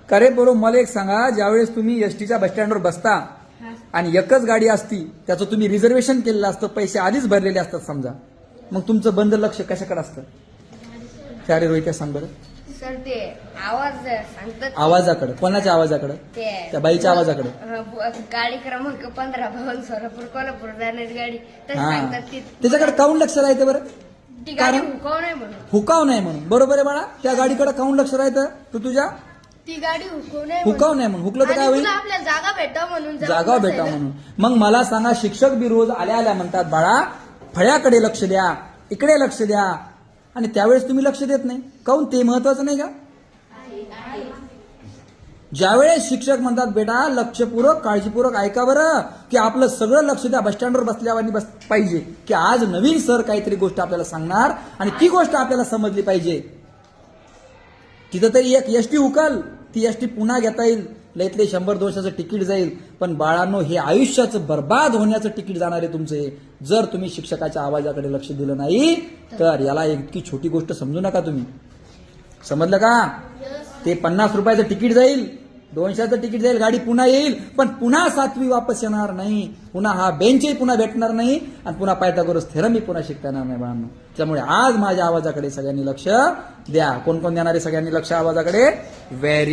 का रे बरोबर मला एक सांगा, ज्यावेळेस तुम्ही एसटीच्या बस स्टँडवर बसता आणि एकच गाडी असती, त्याचं तुम्ही रिझर्वेशन केलेलं असतं, पैसे आधीच भरलेले असतात समजा, मग तुमचं बंद लक्ष कशाकडे असतं? काय रे रोहित सांग बरं. सर ते आवाज सांगतात. आवाजाकडे? कोणाच्या आवाजाकडे? त्या बाईच्या आवाजाकडे. गाडी क्रमांक 15 भवन सोलापूर कोल्हापूर जाणारी गाडी तर हा, सांगतात ती त्याच्याकडे काऊन लक्ष राहते बरं? ती गाडी कारण हुकाव नाही म्हणून. हुकाव नाही म्हणून. बरोबर आहे बाळा, त्या गाडीकडे काऊन लक्ष राहतं? तू तुझ्या ती गाडी हुकू नये हुकाव नाही म्हणून. हुकलं तर काय होईल? आपल्या जागा भेटा म्हणून जाऊन जागा भेटा बसायला. म्हणून. मग मला सांगा, शिक्षक बी रोज आल्या आल्या म्हणतात बाळा फळ्याकडे लक्ष द्या, इकडे लक्ष द्या, आणि त्यावेळेस तुम्ही लक्ष देत नाही. काऊन? ते महत्वाचं नाही का? ज्यावेळेस शिक्षक म्हणतात बेटा लक्षपूर्वक काळजीपूर्वक ऐका बरं, की आपलं सगळं लक्ष द्या, बस स्टँडवर बसल्यावर बस पाहिजे, की आज नवीन सर काहीतरी गोष्ट आपल्याला सांगणार आणि ती गोष्ट आपल्याला समजली पाहिजे. तिथं तरी एक एसटी हुकल, ती एसटी पुन्हा घेता येईल, लयतले 100-200चं तिकीट जाईल, पण बाळांनो हे आयुष्याचं बर्बाद होण्याचं तिकीट जाणार आहे तुमचे, जर तुम्ही शिक्षकाच्या आवाजाकडे लक्ष दिलं नाही तर. याला इतकी छोटी गोष्ट समजू नका तुम्ही. समजलं का? ते 50 रुपयाचं तिकीट जाईल, 200चं तिकीट जाईल, गाडी पुन्हा येईल, पण पुन्हा 7वी वापस येणार नाही, पुन्हा हा बेंचही पुन्हा भेटणार नाही, आणि पुन्हा पायथागोरस थेरमही पुन्हा शिकता येणार नाही बाळांनो. त्यामुळे आज माझ्या आवाजाकडे सगळ्यांनी लक्ष द्या. कोण कोण देणारे सगळ्यांनी लक्ष आवाजाकडे? व्हेरी